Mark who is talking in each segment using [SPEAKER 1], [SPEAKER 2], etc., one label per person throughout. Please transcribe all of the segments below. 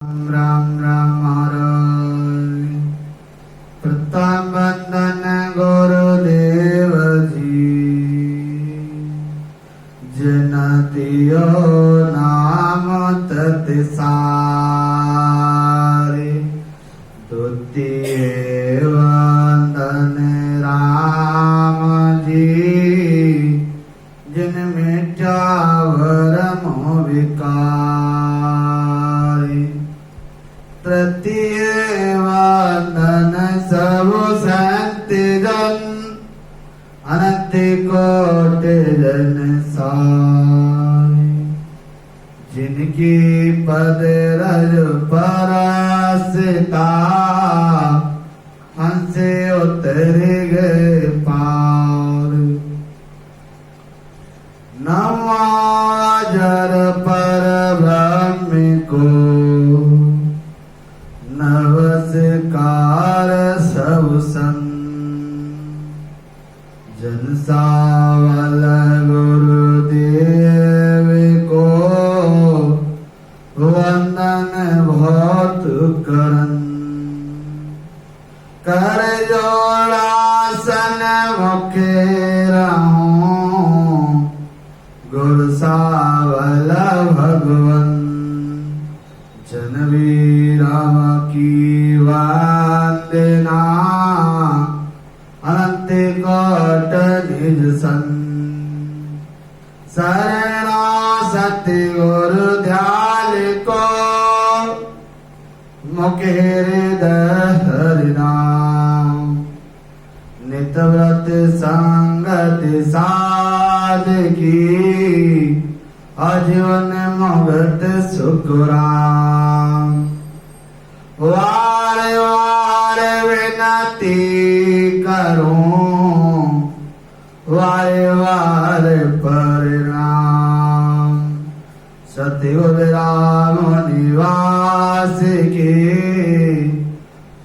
[SPEAKER 1] राम राम महाराज। प्रताप बंदन गुरुदेव जी, जनतियो नाम तत्सारे, द्वितीय वंदन राम जी, जिनमें चावर मोह विकार। तृतीय वंदन सब संत जन, अनंत कोटि जन सारे, जिनकी पद रज परसिता, हंसे उतर गए पार। नवाजर पर ब्रह्म को, नमस्कार सब संग, जन सावल गुरुदेव को, वंदन बहुत करन। कर जोड़ासन मुखे रहूं, गुरु सावल भगवन। जनवीराम की वंदना, अनंत कोट निज सन। शरणा सत्य गुरु ध्यान को, मुखे हृदय हरिनाम। नित व्रत संगत साधकी, आजीवन मोगत सुखराम। वार वार विनती करूं, वार वार परिणाम। सतयुग राम निवास के,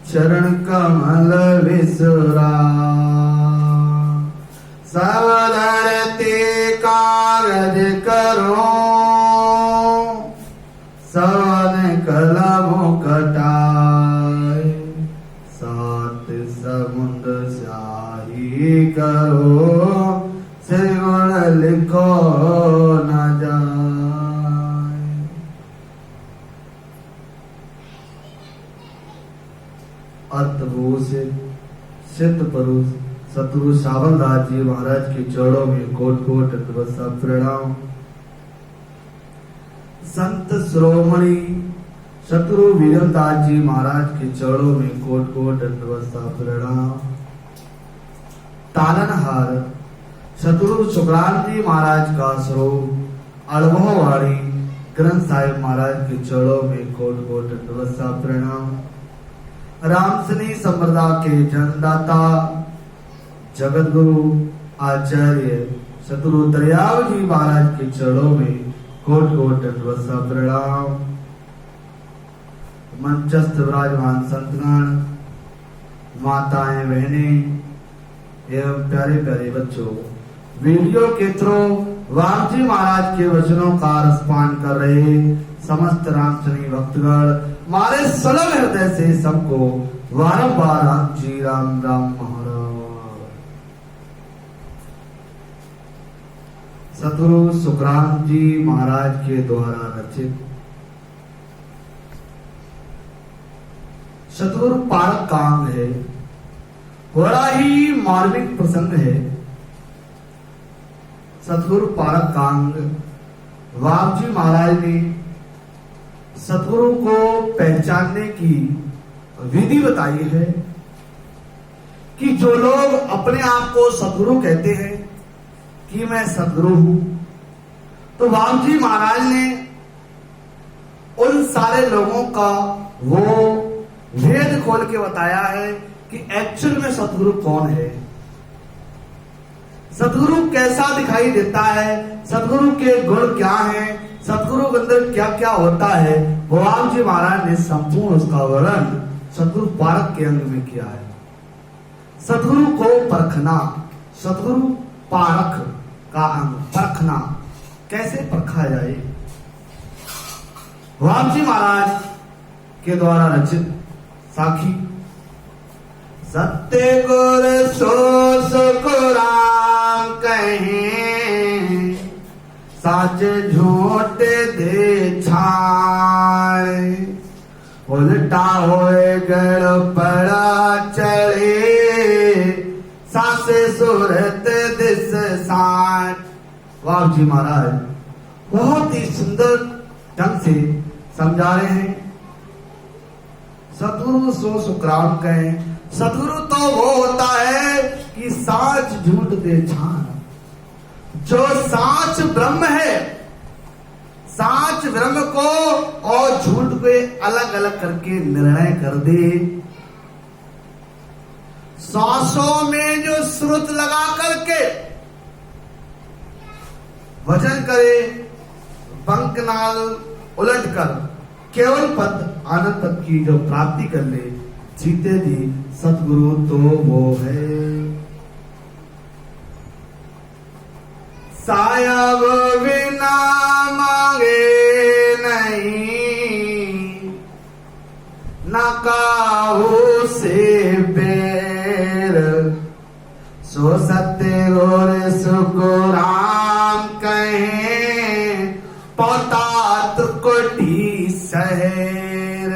[SPEAKER 1] चरण कमल विसुराम। सब धरती कागज करो, सवन कलम कटाए। सात समुद्र स्याही करो, श्री गुण लिखो न जाए। अतभूष सिद्ध पुरुष सतगुरु सावलदास जी महाराज के चरणों में कोट कोट नमस्कार प्रणाम। संत शिरोमणि सतगुरु वीरदास जी महाराज के चरणों में कोट कोट नमस्कार प्रणाम। तालनहार सतगुरु सुखराम जी महाराज का स्वरूप अनुभववाणी ग्रंथ साहिब महाराज के चरणों में कोट कोट नमस्कार प्रणाम। रामसनी संप्रदाय के जन्मदाता जगत गुरु आचार्य सतगुरु दयाल जी महाराज के चरणों में कोट कोट नमस्कार प्रणाम। मंचस्थ विराजमान संतगण, माताएं, बहनें एवं प्यारे प्यारे बच्चों, वीडियो के थ्रू राम जी महाराज के वचनों का रसपान कर रहे समस्त रामसनी भक्तगण, हमारे सलग हृदय से सबको बारंबार राम जी राम राम महाराज। सतगुरु सुखराम जी महाराज के द्वारा रचित सतगुरु पारक कांग है, बड़ा ही मार्मिक प्रसंग है। सतगुरु पारक कांग राम जी महाराज ने सतगुरु को पहचानने की विधि बताई है कि जो लोग अपने आप को सतगुरु कहते हैं कि मैं सतगुरु हूं, तो राम जी महाराज ने उन सारे लोगों का वो भेद खोल के बताया है कि एक्चुअल में सतगुरु कौन है, सतगुरु कैसा दिखाई देता है, सतगुरु के गुण क्या हैं, सतगुरु के अंदर क्या क्या होता है। भगवान जी महाराज ने संपूर्ण उसका वर्णन सतगुरु पारक के अंग में किया है। सतगुरु को परखना, सतगुरु पारक का अंग परखना, कैसे परखा जाए। राम जी महाराज के द्वारा रचित साखी। सत्य गुर सो सुख राम कहें, साच झूठ दे छाए। उल्टा होए गड़ पड़ा चढ़े, सासे सूरत दिस साठ। वाह जी महाराज बहुत ही सुंदर ढंग से समझा रहे हैं। सतगुरु सो सुखराम कहें, सतगुरु तो वो होता है कि साच झूठ दे छान। जो साच ब्रह्म है, साच ब्रह्म को और झूठ को अलग अलग करके निर्णय कर दे। सांसों में जो श्रुत लगा करके वचन करे, पंकनाल उलट कर केवल पद आनंद पद की जो प्राप्ति कर ले, जीते जी सतगुरु तो वो है। सायब बिना मांगे नहीं, न काहू से बेर। सो सत्य गुर सुख राम कहें, पौता त्रिकुटी शहर।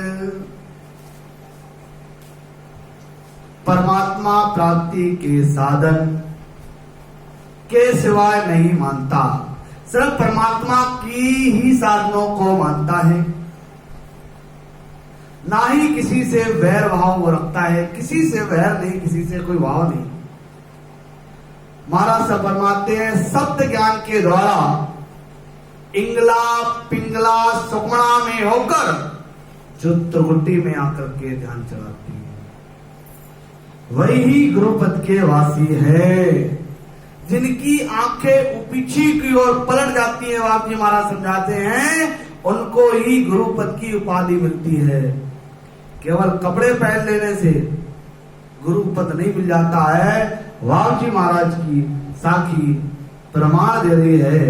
[SPEAKER 1] परमात्मा प्राप्ति के साधन के सिवाय नहीं मानता, सिर्फ परमात्मा की ही साधनों को मानता है। ना ही किसी से वैर भाव वो रखता है, किसी से वैर नहीं, किसी से कोई भाव नहीं। महाराज सब फरमाते हैं, शब्द ज्ञान के द्वारा इंगला पिंगला सुकमणा में होकर जो त्रिकुटी में आकर के ध्यान चलाती है, वही गुरुपद के वासी है। जिनकी आंखें पीछे की ओर पलट जाती है, आप जी महाराज समझाते हैं, उनको ही गुरुपद की उपाधि मिलती है। केवल कपड़े पहन लेने से गुरुपद नहीं मिल जाता है। वाव जी महाराज की साखी प्रमाण दे रही है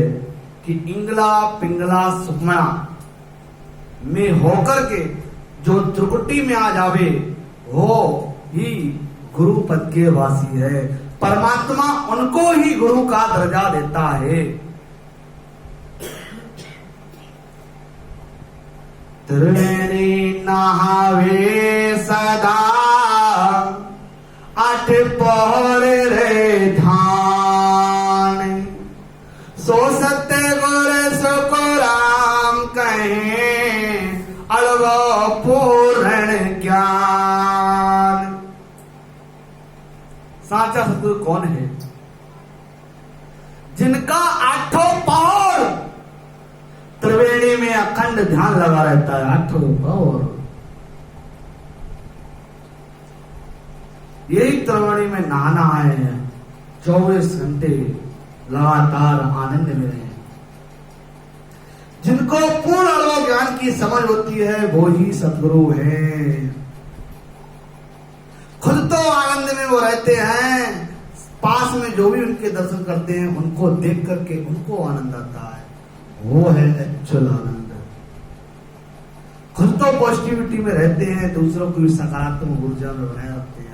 [SPEAKER 1] कि इंगला पिंगला सुखमणा में होकर के जो त्रिकुटी में आ जावे, वो ही गुरुपद के वासी है। परमात्मा उनको ही गुरु का दर्जा देता है। त्रिवेणी नहावे सदा, आठ पहर रे धान। सो सत्य गुर सुख राम कहें, अड़व पूर्ण ज्ञान। साचा सतगुरु कौन है? जिनका आठों पहर त्रिवेणी में अखंड ध्यान लगा रहता है। आठों पहर यही त्रिवेणी में नहाना आए हैं, 24 घंटे लगातार आनंद में रहे। जिनको पूर्ण अनुभव ज्ञान की समझ होती है, वो ही सतगुरु है। खुद तो आनंद में वो रहते हैं, पास में जो भी उनके दर्शन करते हैं, उनको देख करके उनको आनंद आता है। वो है एक्चुअल आनंद। खुद तो पॉजिटिविटी में रहते हैं, दूसरों को भी सकारात्मक ऊर्जा में बनाए रखते हैं।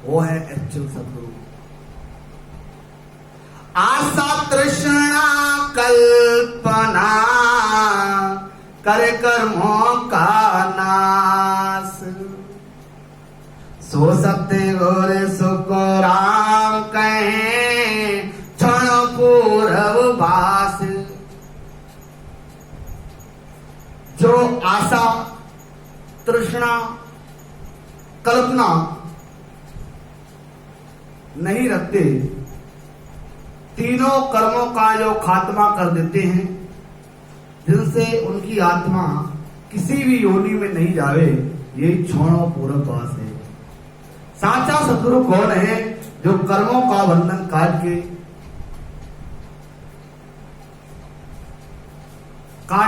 [SPEAKER 1] वो है एक्चुअल सतगुरु। आशा तृष्णा कल्पना करे कर्मों का नाश। सो सत्य गुर सुख राम कहें, क्षण पूर्व भास। जो आशा तृष्णा कल्पना नहीं रखते, तीनों कर्मों का जो खात्मा कर देते हैं, जिनसे उनकी आत्मा किसी भी योनि में नहीं जावे, यही क्षणों पूर्व भास है। साचा सतगुरु कौन है? जो कर्मों का बंधन काट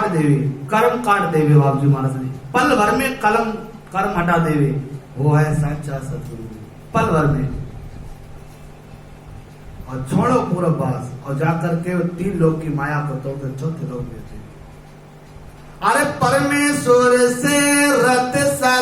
[SPEAKER 1] देवे, कर्म काट देवे। बाबू जी महाराज ने पल भर में कर्म हटा देवे, वो है साचा सतगुरु। पल भर में, और छोड़ो पूर्व भास, और जाकर के वो 3 लोग की माया को तोड़ चौथे लोग देते। अरे परमेश्वर से रत सा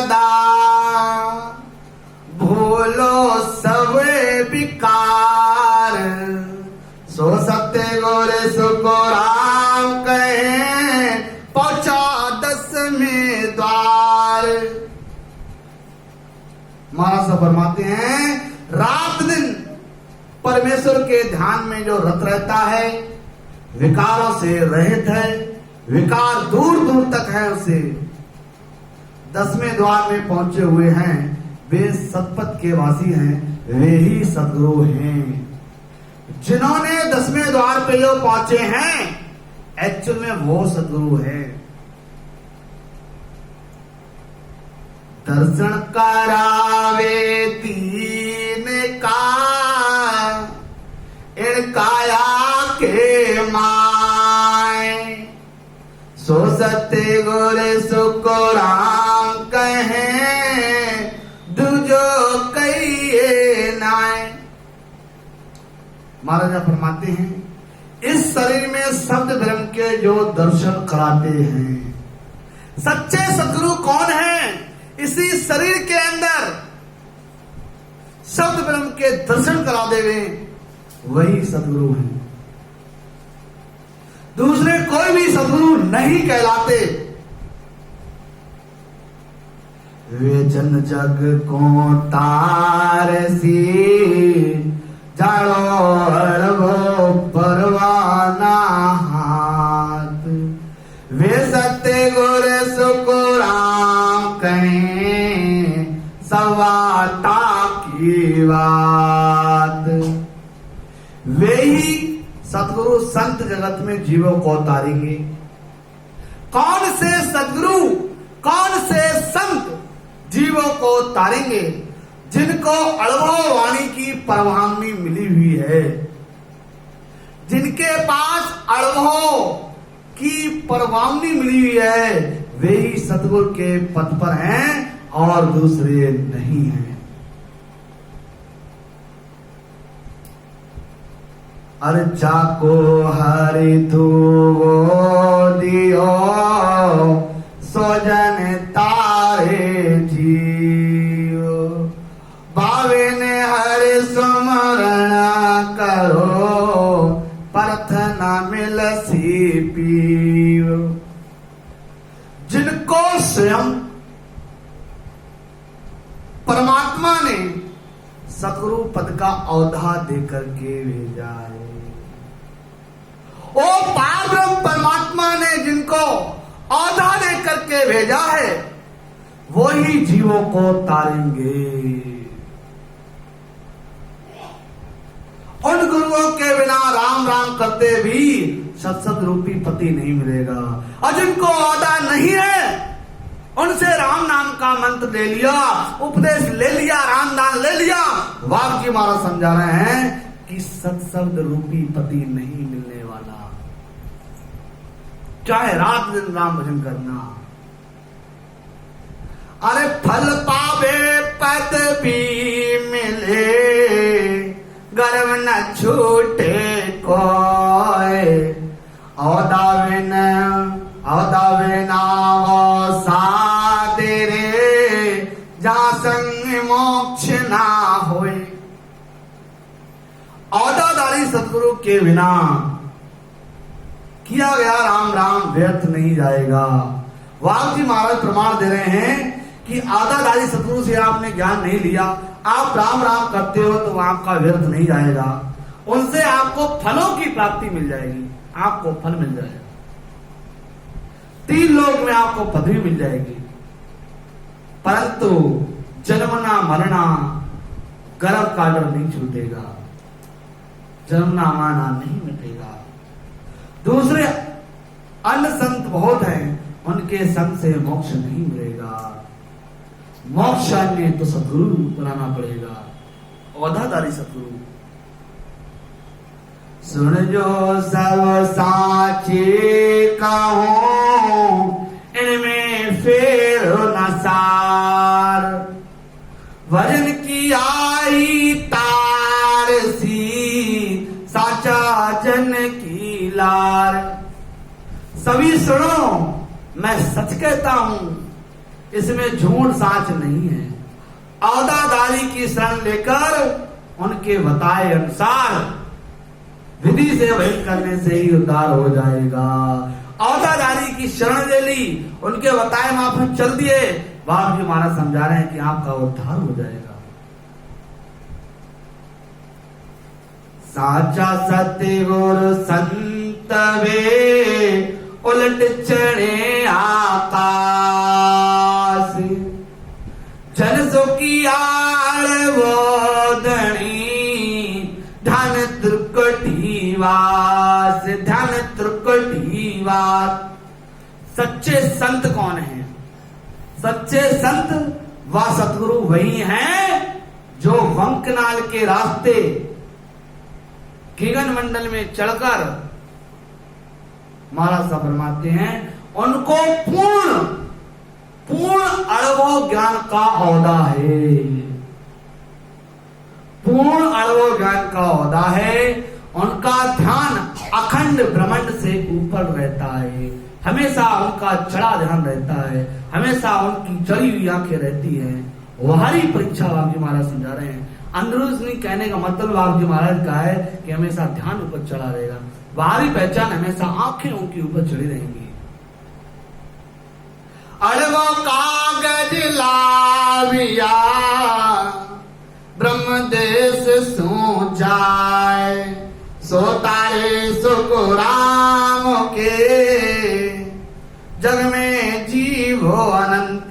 [SPEAKER 1] महाराज साहब फरमाते हैं रात दिन परमेश्वर के ध्यान में जो रत रहता है, विकारों से रहित है, विकार दूर दूर तक है, उसे 10वें द्वार में पहुंचे हुए हैं, वे सतपथ के वासी हैं, वे ही सद्गुरु हैं। जिन्होंने 10वें द्वार पे जो पहुंचे हैं एक्चुअल में वो सद्गुरु है। दर्शन करावे तीन का काया के माय, सो सत्य गोरे सुको राम कहे, दूजो कहिए नाय। महाराजा फरमाते हैं इस शरीर में शब्द ब्रह्म के जो दर्शन कराते हैं, सच्चे सद्गुरु कौन है? इसी शरीर के अंदर शब्द ब्रह्म के दर्शन करा देवे, वही सद्गुरु है। दूसरे कोई भी सद्गुरु नहीं कहलाते। वे जन जग को तारसी, जाड़ो अड़बो परवाना हाथ, वे सत्य गुर सुको राम कहें, सवाता की बात। वे ही सतगुरु संत जगत में जीवों को उतारेंगे। कौन से सदगुरु, कौन से संत जीवों को उतारेंगे? जिनको अड़भो वाणी की परवाहनी मिली हुई है, जिनके पास अड़भो की परवाहनी मिली हुई है, वे ही सतगुरु के पथ पर हैं और दूसरे नहीं हैं। अरे जाको हरि धुवो दियो, सोजन तारे जियो, भावे ने हरि सुमरण करो, प्रार्थना मिलसी पियो। जिनको स्वयं परमात्मा ने सतगुरु पद का औधा देकर के भेजा है, ओ पारब्रह्म परमात्मा ने जिनको औधा देकर के भेजा है, वो ही जीवों को तारेंगे। उन गुरुओं के बिना राम राम करते भी सत्सत रूपी पति नहीं मिलेगा। और जिनको औधा नहीं है, उनसे राम नाम का मंत्र ले लिया, उपदेश ले लिया, राम दान ले लिया, वाल्मीकि महाराज समझा रहे हैं कि सत्शब्द रूपी पति नहीं मिलने वाला। चाहे रात दिन राम भजन करना। अरे फल पावे पद भी मिले, गर्व न छूटे कोय, औदावे नावो सादे रे, जा संग मोक्ष ना होए। औदाधारी सतगुरु के बिना किया गया राम राम व्यर्थ नहीं जाएगा। वाल्मीकि महाराज प्रमाण दे रहे हैं कि औदाधारी सतगुरु से आपने ज्ञान नहीं लिया, आप राम राम करते हो तो आपका व्यर्थ नहीं जाएगा। उनसे आपको फलों की प्राप्ति मिल जाएगी, आपको फल मिल जाएगा, 3 लोक में आपको पदवी मिल जाएगी। परंतु जन्मना मरना, गर्भ का डर नहीं छूटेगा, जन्मना मरना नहीं मिटेगा। दूसरे अन्य संत बहुत हैं, उनके संग से मोक्ष नहीं मिलेगा। मोक्ष अन्य तो सद्गुरु बनाना पड़ेगा, औधाधारी सद्गुरु। सुन जो सब साचे कहूं, इनमें फेर न सार, वजन की आई तार सी, साचा जन की लार। सभी सुनो, मैं सच कहता हूं, इसमें झूठ साच नहीं है। औदाधारी की शरण लेकर उनके बताए अनुसार विधि से वही करने से ही उद्धार हो जाएगा। औदाधारी की की शरण ले ली, उनके बताए माफक चल दिए, बाप जी महाराज समझा रहे हैं कि आपका उद्धार हो जाएगा। साचा सत्य गुरु संत वे उलट चढ़े आकाश, जन सुखी आड़ वो धनी धन त्रिकुटी वास, धन त्रिकुटी वास। सच्चे संत कौन है? सच्चे संत व सतगुरु वही हैं जो वंकनाल के रास्ते गगन मंडल में चढ़कर महाराज साहब फरमाते हैं, उनको पूर्ण अनुभव ज्ञान का औदा है, पूर्ण अनुभव ज्ञान का औदा है। उनका ध्यान अखंड ब्रह्मांड से ऊपर रहता है, हमेशा उनका चढ़ा ध्यान रहता है, हमेशा उनकी चढ़ी हुई आंखें रहती हैं। वही परीक्षा बाबू जी महाराज समझा रहे हैं। अंदरूनी कहने का मतलब बाबू जी महाराज का है कि हमेशा ध्यान ऊपर चढ़ा रहेगा, बाहरी पहचान हमेशा आंखें उनके ऊपर चढ़ी रहेंगी। अड़वो कागज लाविया ब्रह्म देश सो जाए, सो तारे सुख राम के जग में जीव हो अनंत।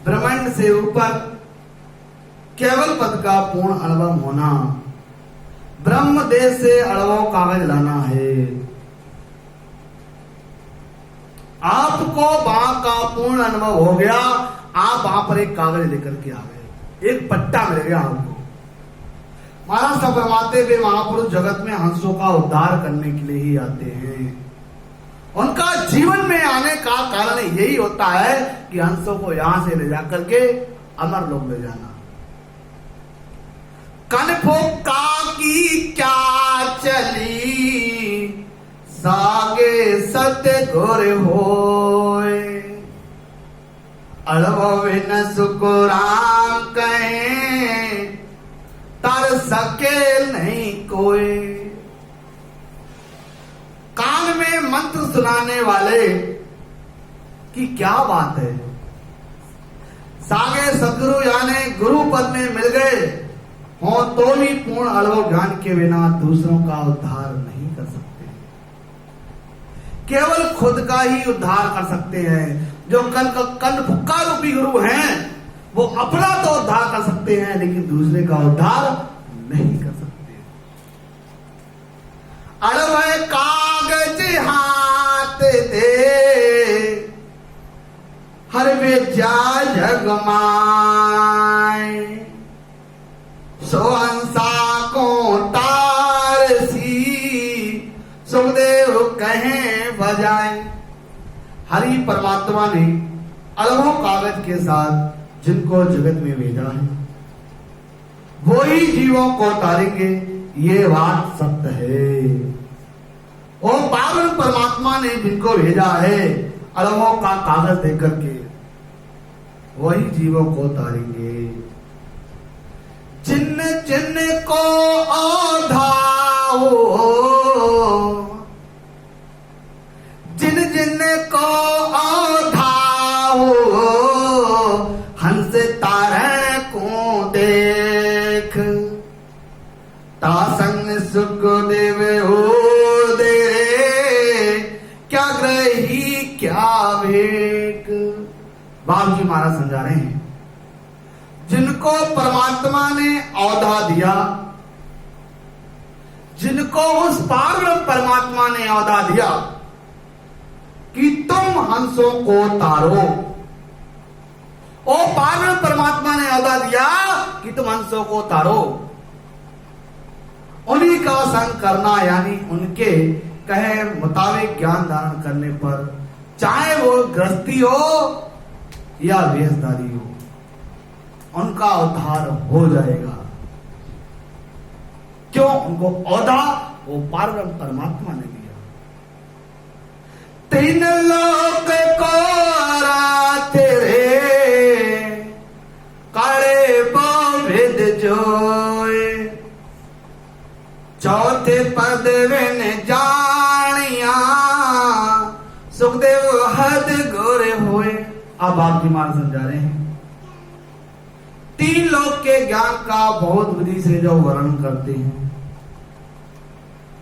[SPEAKER 1] ब्रह्मांड से ऊपर केवल पद का पूर्ण अनुभव होना, ब्रह्म देश से अड़वो कागज लाना है। आपको वहां का पूर्ण अनुभव हो गया, आप वहां पर एक कागज लेकर के आ गए, एक पट्टा मिल गया आपको। महाराज साहब फरमाते हुए महापुरुष जगत में हंसों का उद्धार करने के लिए ही आते हैं। उनका जीवन में आने का कारण यही होता है कि हंसों को यहां से ले जाकर के अमर लोग ले जाना। कनफोका की क्या चली, सागे सत्य घोर होए, अड़वो न सुख राम कहे, तर सके नहीं कोई। कान में मंत्र सुनाने वाले की क्या बात है, सागे सदगुरु यानी गुरु पद में मिल गए हो तो भी पूर्ण अनुभव ज्ञान के बिना दूसरों का उद्धार नहीं कर सकते, केवल खुद का ही उद्धार कर सकते हैं। जो कल भुक्का रूपी गुरु हैं वो अपना तो उद्धार कर सकते हैं लेकिन दूसरे का उद्धार नहीं कर सकते। अड़वे कागज हाथ दे हर वे जा जग माए, सोहंसा को तारसी सुखदेव कहें बजाए। हरि परमात्मा ने अड़वो कागज के साथ जिनको जगत में भेजा है वो ही जीवों को तारेंगे, ये बात सत्य है। और पावन परमात्मा ने जिनको भेजा है अड़वो का कागज देकर के वही जीवों को तारेंगे। जिन जिन को औधाओ, जिन जिन को औधाओ, हंस तारण को देख, तासंग सुख देव हो दे, क्या ग्रही क्या भेक। बाबू जी महाराज समझा रहे हैं, जिनको परमात्मा ने औधा दिया, जिनको उस पारब्रह्म परमात्मा ने औधा दिया कि तुम हंसों को तारो, ओ पारब्रह्म परमात्मा ने औधा दिया कि तुम हंसों को तारो, उन्हीं का संग करना यानी उनके कहे मुताबिक ज्ञान धारण करने पर, चाहे वो गृहस्थी हो या वेशधारी हो, उनका उद्धार हो जाएगा। क्यों? उनको औधा वो पारब्रह्म परमात्मा ने दिया। तीन लोक को तेरे काले बोविद जोए, चौथे पद विन जानिया अब आप जी महाराज समझा रहे हैं, 3 लोक के ज्ञान का बहुत विधि से जो वर्णन करते हैं,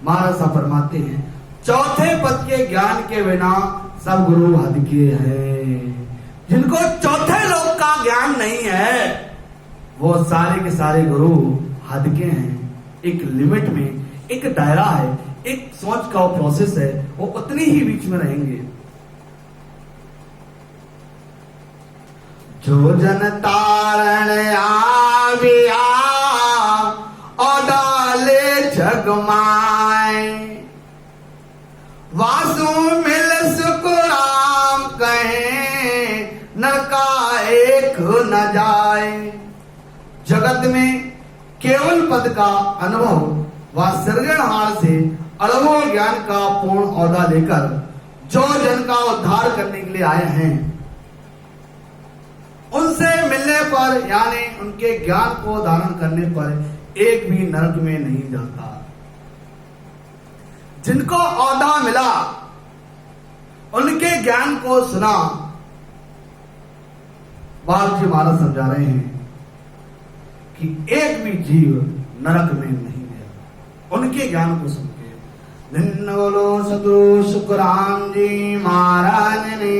[SPEAKER 1] महाराज साहब फरमाते हैं चौथे पद के ज्ञान के बिना सब गुरु हद के हैं। जिनको चौथे लोक का ज्ञान नहीं है वो सारे के सारे गुरु हद के हैं। एक लिमिट में, एक दायरा है, एक सोच का प्रोसेस है, वो उतनी ही बीच में रहेंगे। जो जन तारण आविया और डाले जगमाए, वासु मिल सुख राम कहे नरका एक न जाए। जगत में केवल पद का अनुभव व सृजनहार से अनुभव ज्ञान का पूर्ण औदा लेकर जो जन का उद्धार करने के लिए आए हैं, उनसे मिलने पर यानी उनके ज्ञान को धारण करने पर एक भी नरक में नहीं जाता। जिनको औदा मिला, उनके ज्ञान को सुना, बाप जी महाराज समझा रहे हैं कि एक भी जीव नरक में नहीं गया उनके ज्ञान को सुन के। दिन बोलो सतगुरु सुखराम जी महाराज ने।